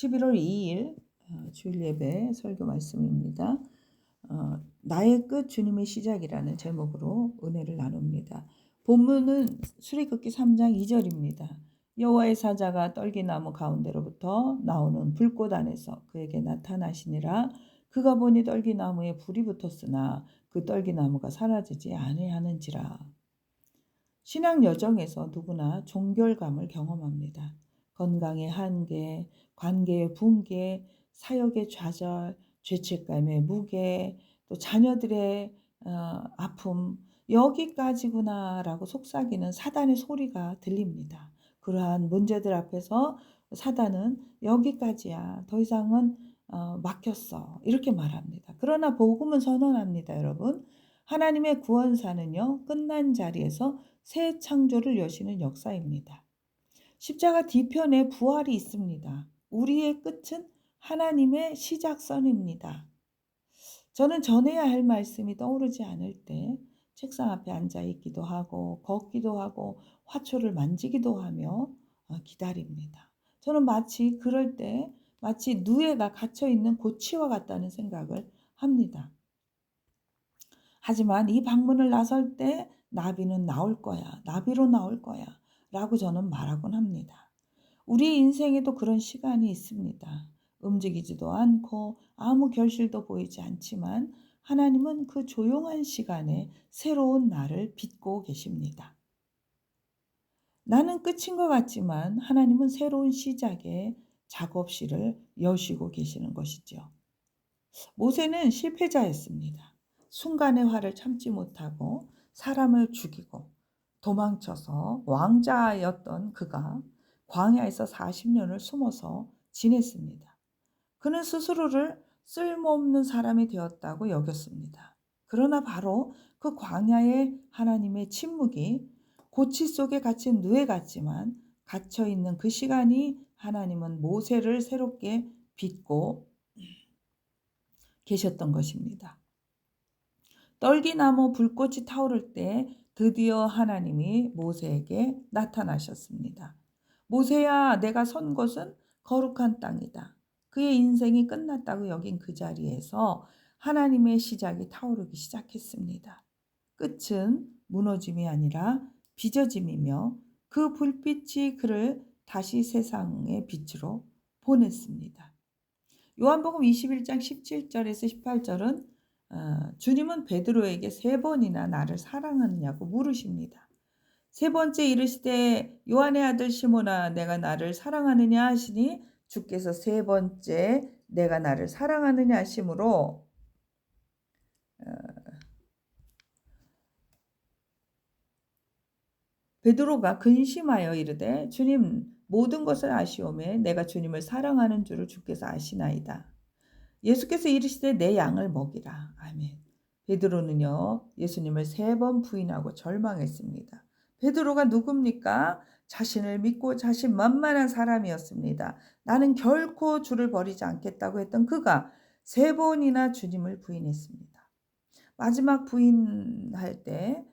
11월 2일 주일 예배 설교 말씀입니다. 나의 끝 주님의 시작이라는 제목으로 은혜를 나눕니다. 본문은 출애굽기 3장 2절입니다. 여호와의 사자가 떨기나무 가운데로부터 나오는 불꽃 안에서 그에게 나타나시니라. 그가 보니 떨기나무에 불이 붙었으나 그 떨기나무가 사라지지 아니하는지라. 신앙 여정에서 누구나 종결감을 경험합니다. 건강의 한계, 관계의 붕괴, 사역의 좌절, 죄책감의 무게, 또 자녀들의 아픔, 여기까지구나라고 속삭이는 사단의 소리가 들립니다. 그러한 문제들 앞에서 사단은 여기까지야, 더 이상은 막혔어, 이렇게 말합니다. 그러나 복음은 선언합니다, 여러분. 하나님의 구원사는요, 끝난 자리에서 새 창조를 여시는 역사입니다. 십자가 뒤편에 부활이 있습니다. 우리의 끝은 하나님의 시작선입니다. 저는 전해야 할 말씀이 떠오르지 않을 때 책상 앞에 앉아 있기도 하고 걷기도 하고 화초를 만지기도 하며 기다립니다. 저는 마치 그럴 때 마치 누에가 갇혀있는 고치와 같다는 생각을 합니다. 하지만 이 방문을 나설 때 나비는 나올 거야, 나비로 나올 거야 라고 저는 말하곤 합니다. 우리 인생에도 그런 시간이 있습니다. 움직이지도 않고 아무 결실도 보이지 않지만 하나님은 그 조용한 시간에 새로운 날을 빚고 계십니다. 나는 끝인 것 같지만 하나님은 새로운 시작에 작업실을 여시고 계시는 것이죠. 모세는 실패자였습니다. 순간의 화를 참지 못하고 사람을 죽이고 도망쳐서 왕자였던 그가 광야에서 40년을 숨어서 지냈습니다. 그는 스스로를 쓸모없는 사람이 되었다고 여겼습니다. 그러나 바로 그 광야의 하나님의 침묵이 고치 속에 갇힌 누에 같지만 갇혀있는 그 시간이 하나님은 모세를 새롭게 빚고 계셨던 것입니다. 떨기나무 불꽃이 타오를 때 드디어 하나님이 모세에게 나타나셨습니다. 모세야, 내가 선 곳은 거룩한 땅이다. 그의 인생이 끝났다고 여긴 그 자리에서 하나님의 시작이 타오르기 시작했습니다. 끝은 무너짐이 아니라 빚어짐이며 그 불빛이 그를 다시 세상의 빛으로 보냈습니다. 요한복음 21장 17절에서 18절은 주님은 베드로에게 3번이나 나를 사랑하느냐고 물으십니다. 세 번째 이르시되 요한의 아들 시몬아, 내가 나를 사랑하느냐 하시니 주께서 3번째 내가 나를 사랑하느냐 하심으로 베드로가 근심하여 이르되 주님, 모든 것을 아시오매 내가 주님을 사랑하는 줄을 주께서 아시나이다. 예수께서 이르시되 내 양을 먹이라. 아멘. 베드로는요, 예수님을 3번 부인하고 절망했습니다. 베드로가 누굽니까? 자신을 믿고 자신만만한 사람이었습니다. 나는 결코 주를 버리지 않겠다고 했던 그가 3번이나 주님을 부인했습니다. 마지막 부인할 때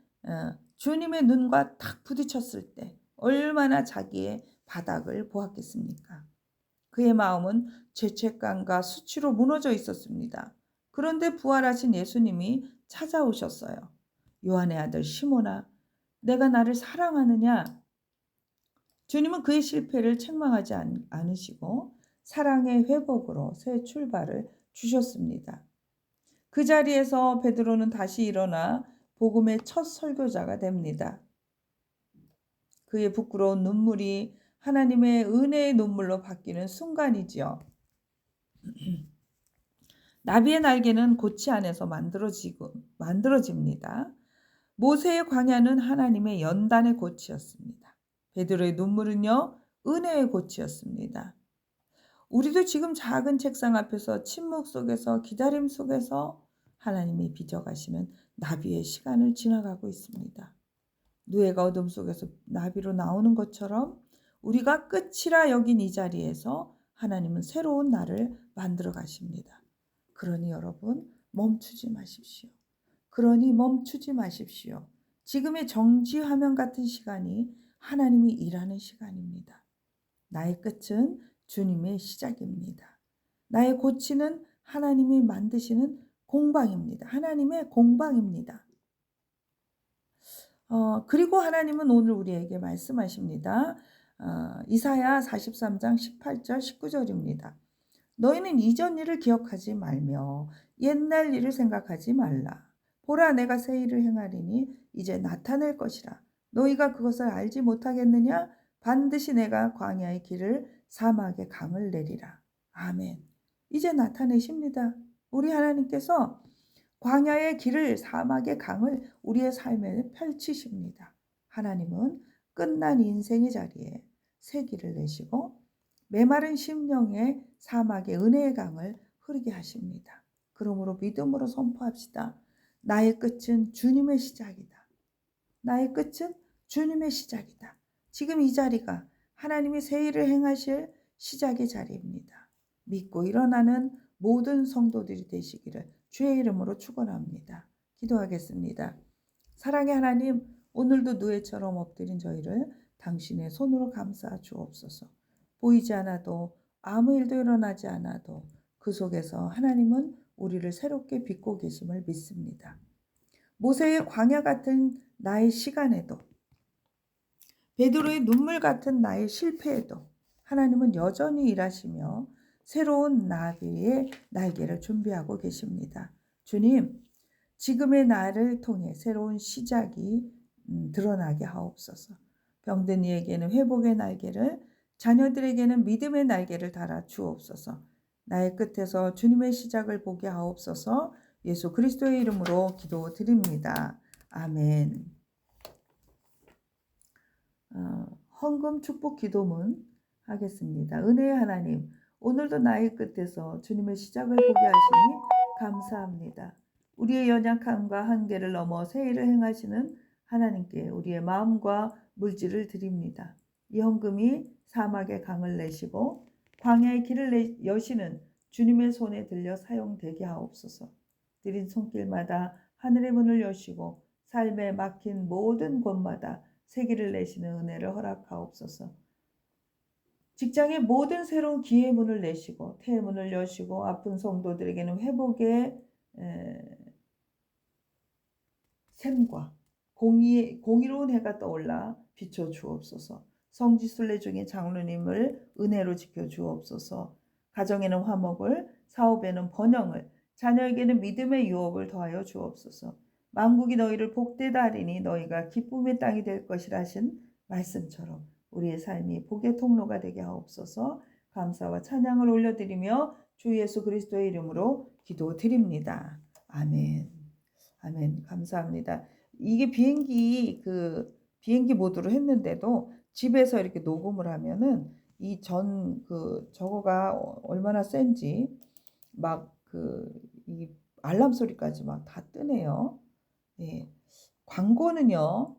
주님의 눈과 탁 부딪혔을 때 얼마나 자기의 바닥을 보았겠습니까? 그의 마음은 죄책감과 수치로 무너져 있었습니다. 그런데 부활하신 예수님이 찾아오셨어요. 요한의 아들 시몬아, 내가 나를 사랑하느냐? 주님은 그의 실패를 책망하지 않으시고 사랑의 회복으로 새 출발을 주셨습니다. 그 자리에서 베드로는 다시 일어나 복음의 첫 설교자가 됩니다. 그의 부끄러운 눈물이 하나님의 은혜의 눈물로 바뀌는 순간이지요. 나비의 날개는 고치 안에서 만들어집니다. 모세의 광야는 하나님의 연단의 고치였습니다. 베드로의 눈물은요, 은혜의 고치였습니다. 우리도 지금 작은 책상 앞에서 침묵 속에서 기다림 속에서 하나님이 빚어가시는 나비의 시간을 지나가고 있습니다. 누에가 어둠 속에서 나비로 나오는 것처럼 우리가 끝이라 여긴 이 자리에서 하나님은 새로운 날을 만들어 가십니다. 그러니 여러분, 멈추지 마십시오. 지금의 정지화면 같은 시간이 하나님이 일하는 시간입니다. 나의 끝은 주님의 시작입니다. 나의 고치는 하나님이 만드시는 공방입니다. 하나님의 공방입니다. 그리고 하나님은 오늘 우리에게 말씀하십니다. 이사야 43장 18절 19절입니다. 너희는 이전 일을 기억하지 말며 옛날 일을 생각하지 말라. 보라, 내가 새 일을 행하리니 이제 나타낼 것이라. 너희가 그것을 알지 못하겠느냐? 반드시 내가 광야의 길을 사막의 강을 내리라. 아멘. 이제 나타내십니다. 우리 하나님께서 광야의 길을, 사막의 강을 우리의 삶에 펼치십니다. 하나님은 끝난 인생의 자리에 새 길을 내시고 메마른 심령의 사막의 은혜의 강을 흐르게 하십니다. 그러므로 믿음으로 선포합시다. 나의 끝은 주님의 시작이다. 나의 끝은 주님의 시작이다. 지금 이 자리가 하나님이 새 일을 행하실 시작의 자리입니다. 믿고 일어나는 모든 성도들이 되시기를 주의 이름으로 축원합니다. 기도하겠습니다. 사랑의 하나님, 오늘도 누에처럼 엎드린 저희를 당신의 손으로 감싸 주옵소서. 보이지 않아도 아무 일도 일어나지 않아도 그 속에서 하나님은 우리를 새롭게 빚고 계심을 믿습니다. 모세의 광야 같은 나의 시간에도, 베드로의 눈물 같은 나의 실패에도 하나님은 여전히 일하시며 새로운 나비의 날개를 준비하고 계십니다. 주님, 지금의 나를 통해 새로운 시작이 드러나게 하옵소서. 병든 이에게는 회복의 날개를, 자녀들에게는 믿음의 날개를 달아 주옵소서. 나의 끝에서 주님의 시작을 보게 하옵소서. 예수 그리스도의 이름으로 기도드립니다. 아멘. 헌금 축복 기도문 하겠습니다. 은혜의 하나님, 오늘도 나의 끝에서 주님의 시작을 보게 하시니 감사합니다. 우리의 연약함과 한계를 넘어 새 일을 행하시는 하나님께 우리의 마음과 물질을 드립니다. 이 헌금이 사막의 강을 내시고 광야의 길을 여시는 주님의 손에 들려 사용되게 하옵소서. 드린 손길마다 하늘의 문을 여시고 삶에 막힌 모든 곳마다 새 길을 내시는 은혜를 허락하옵소서. 직장의 모든 새로운 기회의 문을 내시고 태의 문을 여시고 아픈 성도들에게는 회복의 샘과 공의로운 해가 떠올라 비춰 주옵소서. 성지순례 중에 장로님을 은혜로 지켜 주옵소서. 가정에는 화목을, 사업에는 번영을, 자녀에게는 믿음의 유업을 더하여 주옵소서. 만국이 너희를 복되다 하리니 너희가 기쁨의 땅이 될 것이라 하신 말씀처럼 우리의 삶이 복의 통로가 되게 하옵소서. 감사와 찬양을 올려드리며 주 예수 그리스도의 이름으로 기도드립니다. 아멘. 아멘. 감사합니다. 이게 비행기 모드로 했는데도 집에서 이렇게 녹음을 하면은 이 저거가 얼마나 센지 이 알람 소리까지 막 다 뜨네요. 예. 광고는요.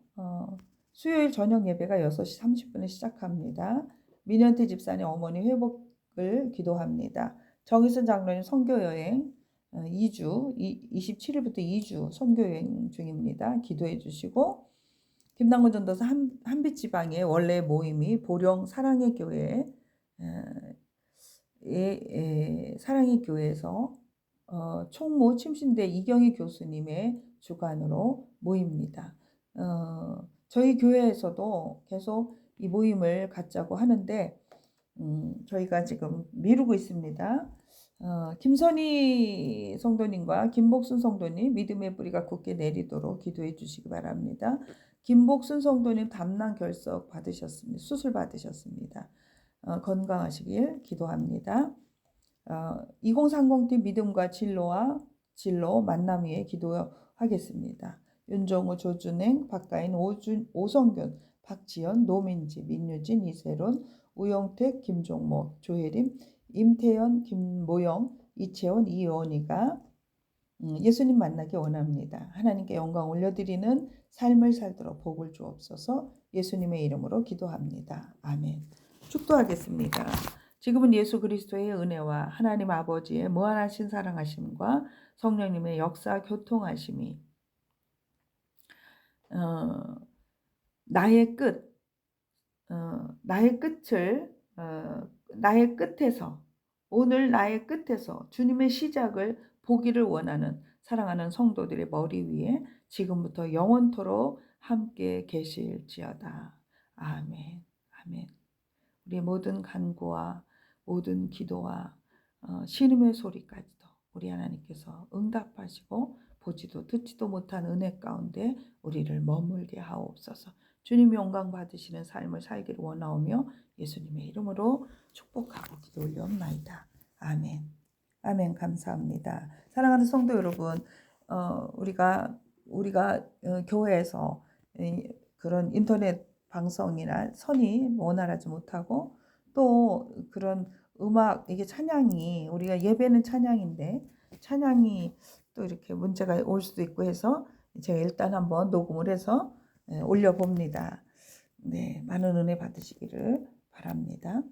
수요일 저녁 예배가 6시 30분에 시작합니다. 민현태 집사님 어머니 회복을 기도합니다. 정희선 장로님 선교여행 2주 27일부터 2주 선교여행 중입니다. 기도해 주시고 김남근 전도사 한빛지방의 원래 모임이 보령 사랑의 교회 사랑의 교회에서 총무 침신대 이경희 교수님의 주관으로 모입니다. 저희 교회에서도 계속 이 모임을 갖자고 하는데 저희가 지금 미루고 있습니다. 김선희 성도님과 김복순 성도님 믿음의 뿌리가 굳게 내리도록 기도해 주시기 바랍니다. 김복순 성도님 담낭 결석 받으셨습니다. 수술 받으셨습니다. 건강하시길 기도합니다. 2030팀 믿음과 진로 만남 위에 기도하겠습니다. 윤정우, 조준행, 박가인, 오성균, 박지연, 노민지, 민유진, 이세론, 우영택, 김종모, 조혜림, 임태연, 김모영, 이채원, 이원희가 예수님 만나기 원합니다. 하나님께 영광 올려드리는 삶을 살도록 복을 주옵소서. 예수님의 이름으로 기도합니다. 아멘. 축도하겠습니다. 지금은 예수 그리스도의 은혜와 하나님 아버지의 무한하신 사랑하심과 성령님의 역사 교통하심이 나의 끝을 나의 끝에서, 오늘 나의 끝에서 주님의 시작을 보기를 원하는 사랑하는 성도들의 머리 위에 지금부터 영원토록 함께 계실지어다. 아멘. 아멘. 우리의 모든 간구와 모든 기도와 신음의 소리까지도 우리 하나님께서 응답하시고 보지도 듣지도 못한 은혜 가운데 우리를 머물게 하옵소서. 주님 영광 받으시는 삶을 살기를 원하오며 예수님의 이름으로 축복하고 기도 올려옵나이다. 아멘. 아멘. 감사합니다. 사랑하는 성도 여러분, 우리가 교회에서 그런 인터넷 방송이나 선이 원활하지 못하고 또 그런 음악, 이게 찬양이, 우리가 예배는 찬양인데 찬양이 또 이렇게 문제가 올 수도 있고 해서 제가 일단 한번 녹음을 해서 올려봅니다. 네, 많은 은혜 받으시기를 바랍니다.